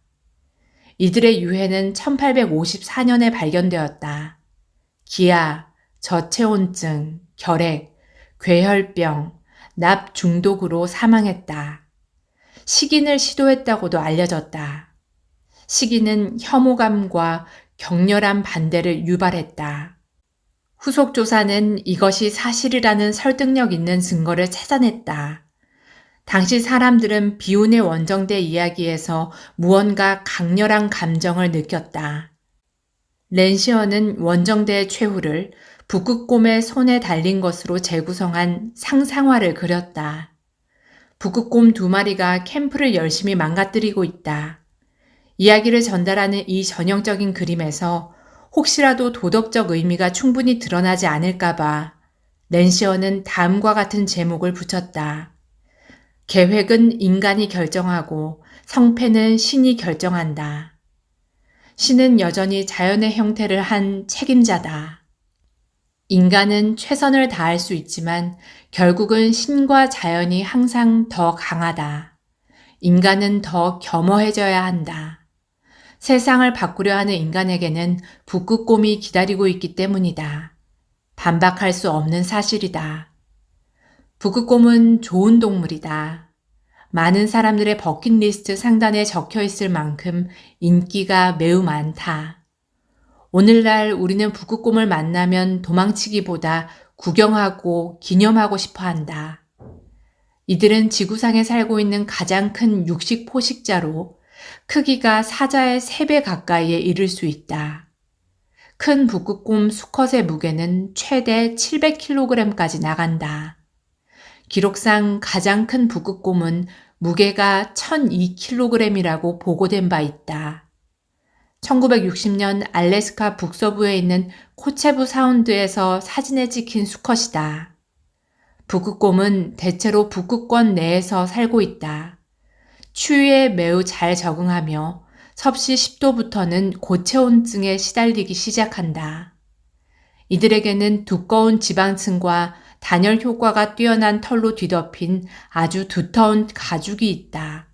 이들의 유해는 1854년에 발견되었다. 기아, 저체온증, 결핵, 괴혈병, 납 중독으로 사망했다. 식인을 시도했다고도 알려졌다. 식인은 혐오감과 격렬한 반대를 유발했다. 후속 조사는 이것이 사실이라는 설득력 있는 증거를 찾아냈다. 당시 사람들은 비운의 원정대 이야기에서 무언가 강렬한 감정을 느꼈다. 랜시어는 원정대의 최후를 북극곰의 손에 달린 것으로 재구성한 상상화를 그렸다. 북극곰 2마리가 캠프를 열심히 망가뜨리고 있다. 이야기를 전달하는 이 전형적인 그림에서 혹시라도 도덕적 의미가 충분히 드러나지 않을까봐 낸시어는 다음과 같은 제목을 붙였다. 계획은 인간이 결정하고 성패는 신이 결정한다. 신은 여전히 자연의 형태를 한 책임자다. 인간은 최선을 다할 수 있지만 결국은 신과 자연이 항상 더 강하다. 인간은 더 겸허해져야 한다. 세상을 바꾸려 하는 인간에게는 북극곰이 기다리고 있기 때문이다. 반박할 수 없는 사실이다. 북극곰은 좋은 동물이다. 많은 사람들의 버킷리스트 상단에 적혀 있을 만큼 인기가 매우 많다. 오늘날 우리는 북극곰을 만나면 도망치기보다 구경하고 기념하고 싶어 한다. 이들은 지구상에 살고 있는 가장 큰 육식 포식자로 크기가 사자의 3배 가까이에 이를 수 있다. 큰 북극곰 수컷의 무게는 최대 700kg까지 나간다. 기록상 가장 큰 북극곰은 무게가 1002kg이라고 보고된 바 있다. 1960년 알래스카 북서부에 있는 코체부 사운드에서 사진에 찍힌 수컷이다. 북극곰은 대체로 북극권 내에서 살고 있다. 추위에 매우 잘 적응하며 섭씨 10도부터는 고체온증에 시달리기 시작한다. 이들에게는 두꺼운 지방층과 단열 효과가 뛰어난 털로 뒤덮인 아주 두터운 가죽이 있다.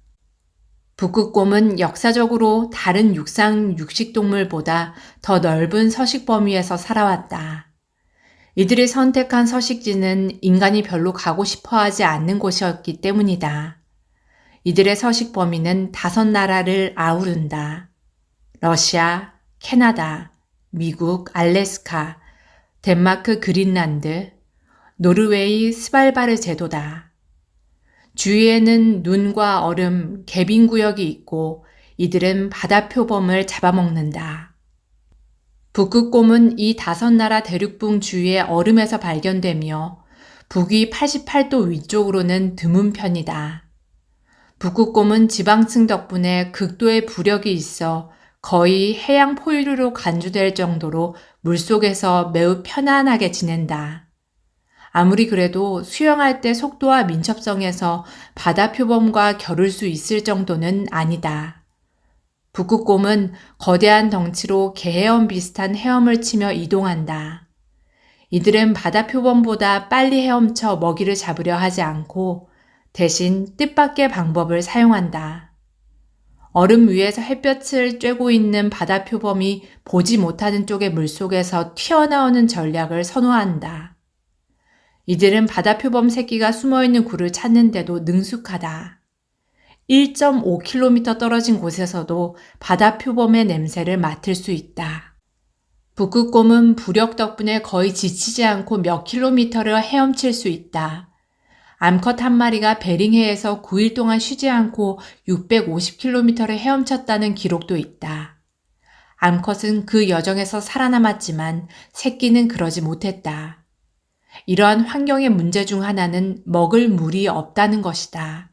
북극곰은 역사적으로 다른 육상 육식동물보다 더 넓은 서식 범위에서 살아왔다. 이들이 선택한 서식지는 인간이 별로 가고 싶어 하지 않는 곳이었기 때문이다. 이들의 서식 범위는 5나라를 아우른다. 러시아, 캐나다, 미국, 알래스카, 덴마크, 그린란드, 노르웨이, 스발바르 제도다. 주위에는 눈과 얼음, 개빈 구역이 있고 이들은 바다 표범을 잡아먹는다. 북극곰은 이 5나라 대륙붕 주위의 얼음에서 발견되며 북위 88도 위쪽으로는 드문 편이다. 북극곰은 지방층 덕분에 극도의 부력이 있어 거의 해양 포유류로 간주될 정도로 물속에서 매우 편안하게 지낸다. 아무리 그래도 수영할 때 속도와 민첩성에서 바다 표범과 겨룰 수 있을 정도는 아니다. 북극곰은 거대한 덩치로 개헤엄 비슷한 헤엄을 치며 이동한다. 이들은 바다 표범보다 빨리 헤엄쳐 먹이를 잡으려 하지 않고 대신 뜻밖의 방법을 사용한다. 얼음 위에서 햇볕을 쬐고 있는 바다 표범이 보지 못하는 쪽의 물속에서 튀어나오는 전략을 선호한다. 이들은 바다 표범 새끼가 숨어있는 굴을 찾는데도 능숙하다. 1.5km 떨어진 곳에서도 바다 표범의 냄새를 맡을 수 있다. 북극곰은 부력 덕분에 거의 지치지 않고 몇 킬로미터를 헤엄칠 수 있다. 암컷 한 마리가 베링해에서 9일 동안 쉬지 않고 650km를 헤엄쳤다는 기록도 있다. 암컷은 그 여정에서 살아남았지만 새끼는 그러지 못했다. 이러한 환경의 문제 중 하나는 먹을 물이 없다는 것이다.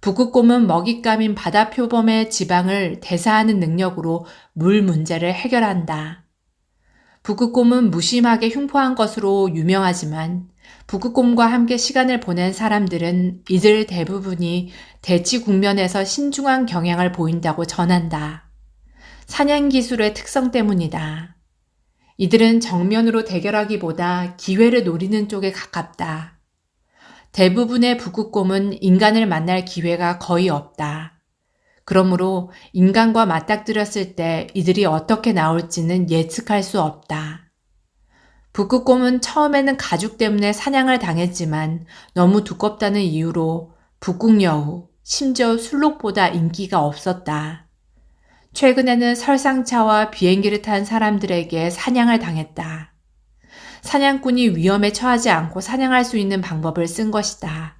북극곰은 먹잇감인 바다 표범의 지방을 대사하는 능력으로 물 문제를 해결한다. 북극곰은 무심하게 흉포한 것으로 유명하지만 북극곰과 함께 시간을 보낸 사람들은 이들 대부분이 대치 국면에서 신중한 경향을 보인다고 전한다. 사냥 기술의 특성 때문이다. 이들은 정면으로 대결하기보다 기회를 노리는 쪽에 가깝다. 대부분의 북극곰은 인간을 만날 기회가 거의 없다. 그러므로 인간과 맞닥뜨렸을 때 이들이 어떻게 나올지는 예측할 수 없다. 북극곰은 처음에는 가죽 때문에 사냥을 당했지만 너무 두껍다는 이유로 북극여우, 심지어 술록보다 인기가 없었다. 최근에는 설상차와 비행기를 탄 사람들에게 사냥을 당했다. 사냥꾼이 위험에 처하지 않고 사냥할 수 있는 방법을 쓴 것이다.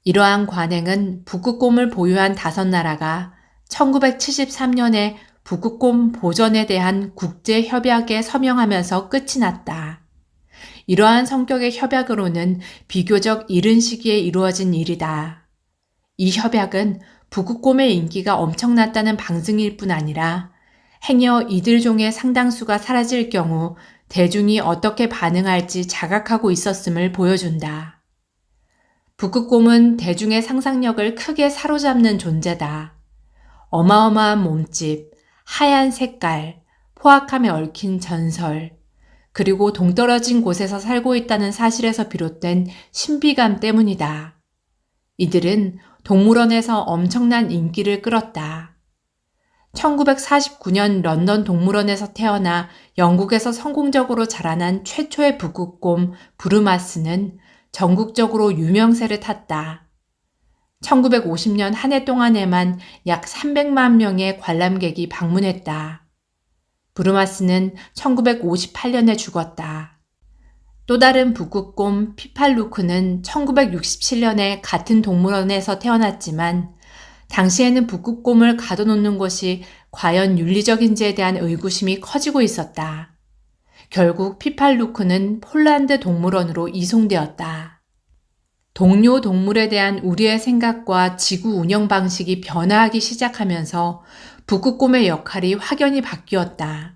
이러한 관행은 북극곰을 보유한 5나라가 1973년에 북극곰 보전에 대한 국제협약에 서명하면서 끝이 났다. 이러한 성격의 협약으로는 비교적 이른 시기에 이루어진 일이다. 이 협약은 북극곰의 인기가 엄청났다는 방증일 뿐 아니라 행여 이들 종의 상당수가 사라질 경우 대중이 어떻게 반응할지 자각하고 있었음을 보여준다. 북극곰은 대중의 상상력을 크게 사로잡는 존재다. 어마어마한 몸집, 하얀 색깔, 포악함에 얽힌 전설, 그리고 동떨어진 곳에서 살고 있다는 사실에서 비롯된 신비감 때문이다. 이들은 동물원에서 엄청난 인기를 끌었다. 1949년 런던 동물원에서 태어나 영국에서 성공적으로 자라난 최초의 북극곰 부르마스는 전국적으로 유명세를 탔다. 1950년 한 해 동안에만 약 300만 명의 관람객이 방문했다. 부르마스는 1958년에 죽었다. 또 다른 북극곰 피팔루크는 1967년에 같은 동물원에서 태어났지만 당시에는 북극곰을 가둬놓는 것이 과연 윤리적인지에 대한 의구심이 커지고 있었다. 결국 피팔루크는 폴란드 동물원으로 이송되었다. 동료 동물에 대한 우리의 생각과 지구 운영 방식이 변화하기 시작하면서 북극곰의 역할이 확연히 바뀌었다.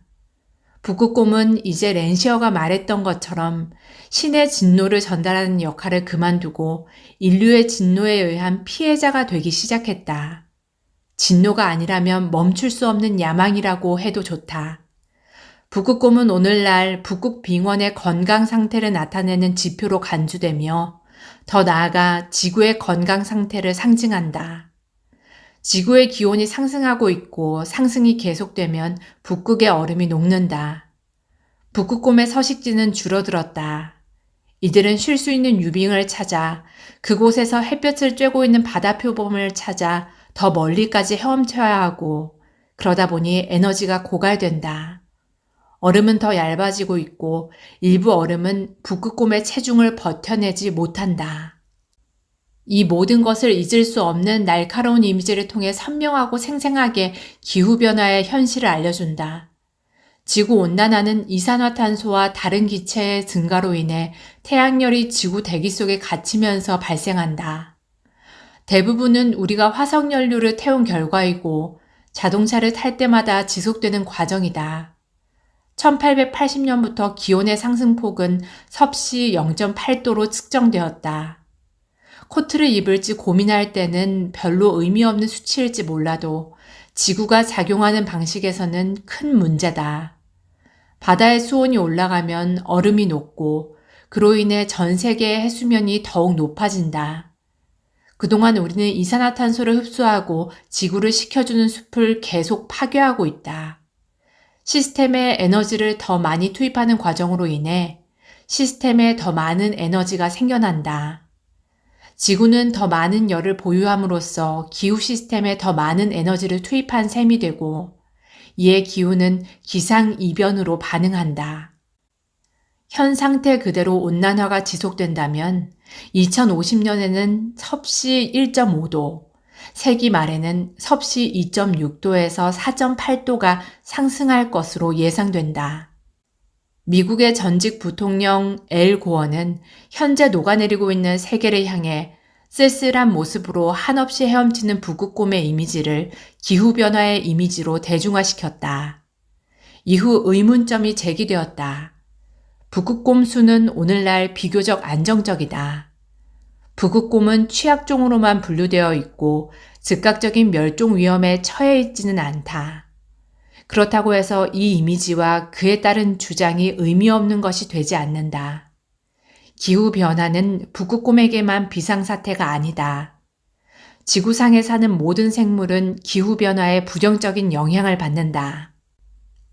북극곰은 이제 랜시어가 말했던 것처럼 신의 진노를 전달하는 역할을 그만두고 인류의 진노에 의한 피해자가 되기 시작했다. 진노가 아니라면 멈출 수 없는 야망이라고 해도 좋다. 북극곰은 오늘날 북극 빙원의 건강 상태를 나타내는 지표로 간주되며 더 나아가 지구의 건강 상태를 상징한다. 지구의 기온이 상승하고 있고 상승이 계속되면 북극의 얼음이 녹는다. 북극곰의 서식지는 줄어들었다. 이들은 쉴 수 있는 유빙을 찾아 그곳에서 햇볕을 쬐고 있는 바다 표범을 찾아 더 멀리까지 헤엄쳐야 하고 그러다 보니 에너지가 고갈된다. 얼음은 더 얇아지고 있고 일부 얼음은 북극곰의 체중을 버텨내지 못한다. 이 모든 것을 잊을 수 없는 날카로운 이미지를 통해 선명하고 생생하게 기후변화의 현실을 알려준다. 지구온난화는 이산화탄소와 다른 기체의 증가로 인해 태양열이 지구 대기 속에 갇히면서 발생한다. 대부분은 우리가 화석연료를 태운 결과이고 자동차를 탈 때마다 지속되는 과정이다. 1880년부터 기온의 상승폭은 섭씨 0.8도로 측정되었다. 코트를 입을지 고민할 때는 별로 의미 없는 수치일지 몰라도 지구가 작용하는 방식에서는 큰 문제다. 바다의 수온이 올라가면 얼음이 녹고 그로 인해 전 세계의 해수면이 더욱 높아진다. 그동안 우리는 이산화탄소를 흡수하고 지구를 식혀주는 숲을 계속 파괴하고 있다. 시스템에 에너지를 더 많이 투입하는 과정으로 인해 시스템에 더 많은 에너지가 생겨난다. 지구는 더 많은 열을 보유함으로써 기후 시스템에 더 많은 에너지를 투입한 셈이 되고 이에 기후는 기상이변으로 반응한다. 현 상태 그대로 온난화가 지속된다면 2050년에는 섭씨 1.5도, 세기 말에는 섭씨 2.6도에서 4.8도가 상승할 것으로 예상된다. 미국의 전직 부통령 엘 고어는 현재 녹아내리고 있는 세계를 향해 쓸쓸한 모습으로 한없이 헤엄치는 북극곰의 이미지를 기후변화의 이미지로 대중화시켰다. 이후 의문점이 제기되었다. 북극곰 수는 오늘날 비교적 안정적이다. 북극곰은 취약종으로만 분류되어 있고 즉각적인 멸종 위험에 처해 있지는 않다. 그렇다고 해서 이 이미지와 그에 따른 주장이 의미 없는 것이 되지 않는다. 기후변화는 북극곰에게만 비상사태가 아니다. 지구상에 사는 모든 생물은 기후변화에 부정적인 영향을 받는다.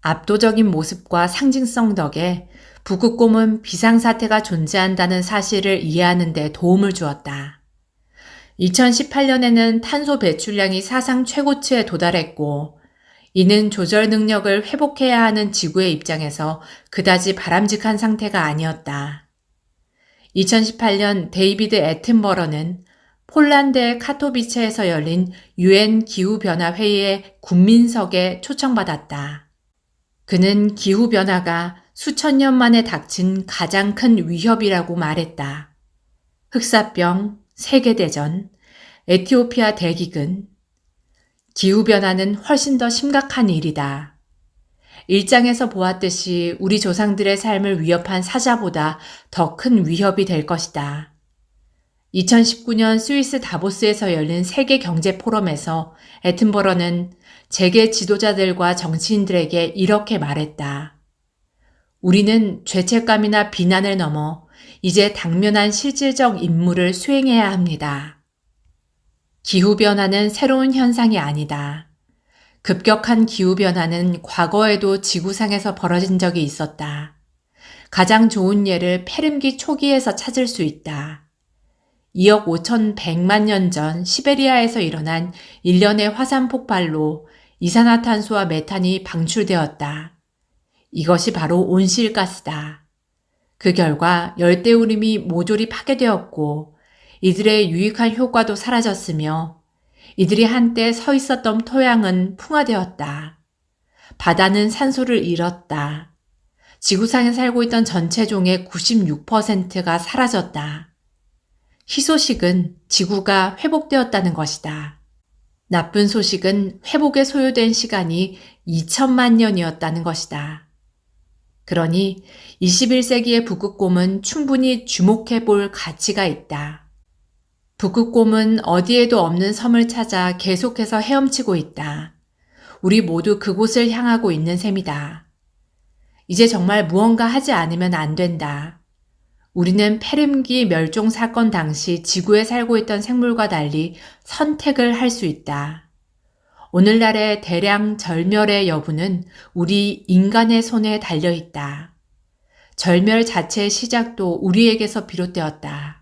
압도적인 모습과 상징성 덕에 북극곰은 비상사태가 존재한다는 사실을 이해하는 데 도움을 주었다. 2018년에는 탄소 배출량이 사상 최고치에 도달했고 이는 조절 능력을 회복해야 하는 지구의 입장에서 그다지 바람직한 상태가 아니었다. 2018년 데이비드 애튼버러는 폴란드의 카토비체에서 열린 UN 기후변화 회의의 군민석에 초청받았다. 그는 기후변화가 수천 년 만에 닥친 가장 큰 위협이라고 말했다. 흑사병, 세계대전, 에티오피아 대기근, 기후변화는 훨씬 더 심각한 일이다. 1장에서 보았듯이 우리 조상들의 삶을 위협한 사자보다 더 큰 위협이 될 것이다. 2019년 스위스 다보스에서 열린 세계 경제 포럼에서 애튼버러는 세계 지도자들과 정치인들에게 이렇게 말했다. 우리는 죄책감이나 비난을 넘어 이제 당면한 실질적 임무를 수행해야 합니다. 기후변화는 새로운 현상이 아니다. 급격한 기후변화는 과거에도 지구상에서 벌어진 적이 있었다. 가장 좋은 예를 페름기 초기에서 찾을 수 있다. 2억 5,100만 년 전 시베리아에서 일어난 일련의 화산 폭발로 이산화탄소와 메탄이 방출되었다. 이것이 바로 온실가스다. 그 결과 열대우림이 모조리 파괴되었고 이들의 유익한 효과도 사라졌으며 이들이 한때 서 있었던 토양은 풍화되었다. 바다는 산소를 잃었다. 지구상에 살고 있던 전체 종의 96%가 사라졌다. 희소식은 지구가 회복되었다는 것이다. 나쁜 소식은 회복에 소요된 시간이 2천만 년이었다는 것이다. 그러니 21세기의 북극곰은 충분히 주목해 볼 가치가 있다. 북극곰은 어디에도 없는 섬을 찾아 계속해서 헤엄치고 있다. 우리 모두 그곳을 향하고 있는 셈이다. 이제 정말 무언가 하지 않으면 안 된다. 우리는 페름기 멸종 사건 당시 지구에 살고 있던 생물과 달리 선택을 할 수 있다. 오늘날의 대량 절멸의 여부는 우리 인간의 손에 달려 있다. 절멸 자체의 시작도 우리에게서 비롯되었다.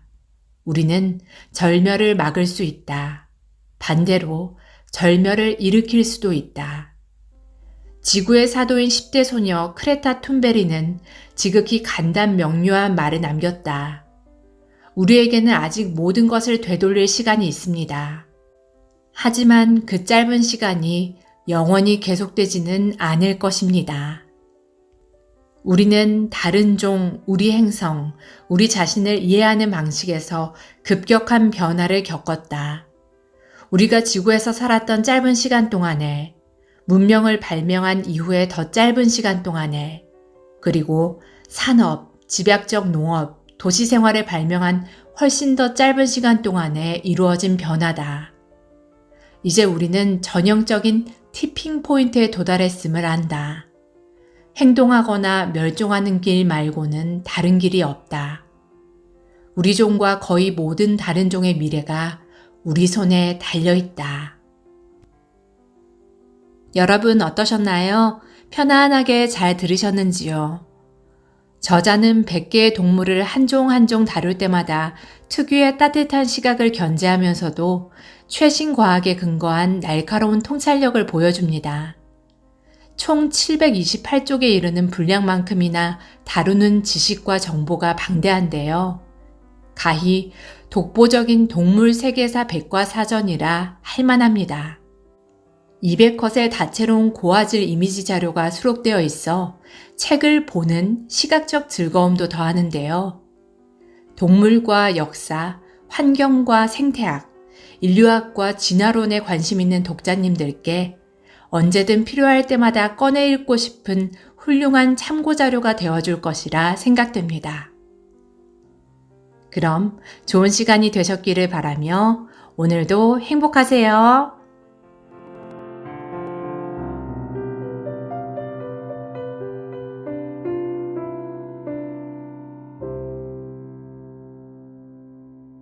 우리는 절멸을 막을 수 있다. 반대로 절멸을 일으킬 수도 있다. 지구의 사도인 10대 소녀 크레타 툰베리는 지극히 간단 명료한 말을 남겼다. 우리에게는 아직 모든 것을 되돌릴 시간이 있습니다. 하지만 그 짧은 시간이 영원히 계속되지는 않을 것입니다. 우리는 다른 종, 우리 행성, 우리 자신을 이해하는 방식에서 급격한 변화를 겪었다. 우리가 지구에서 살았던 짧은 시간 동안에, 문명을 발명한 이후에 더 짧은 시간 동안에, 그리고 산업, 집약적 농업, 도시 생활을 발명한 훨씬 더 짧은 시간 동안에 이루어진 변화다. 이제 우리는 전형적인 티핑 포인트에 도달했음을 안다. 행동하거나 멸종하는 길 말고는 다른 길이 없다. 우리 종과 거의 모든 다른 종의 미래가 우리 손에 달려있다. 여러분 어떠셨나요? 편안하게 잘 들으셨는지요? 저자는 100개의 동물을 한 종 한 종 다룰 때마다 특유의 따뜻한 시각을 견제하면서도 최신 과학에 근거한 날카로운 통찰력을 보여줍니다. 총 728쪽에 이르는 분량만큼이나 다루는 지식과 정보가 방대한데요. 가히 독보적인 동물 세계사 백과사전이라 할만합니다. 200컷의 다채로운 고화질 이미지 자료가 수록되어 있어 책을 보는 시각적 즐거움도 더하는데요. 동물과 역사, 환경과 생태학, 인류학과 진화론에 관심 있는 독자님들께 언제든 필요할 때마다 꺼내 읽고 싶은 훌륭한 참고 자료가 되어줄 것이라 생각됩니다. 그럼 좋은 시간이 되셨기를 바라며 오늘도 행복하세요.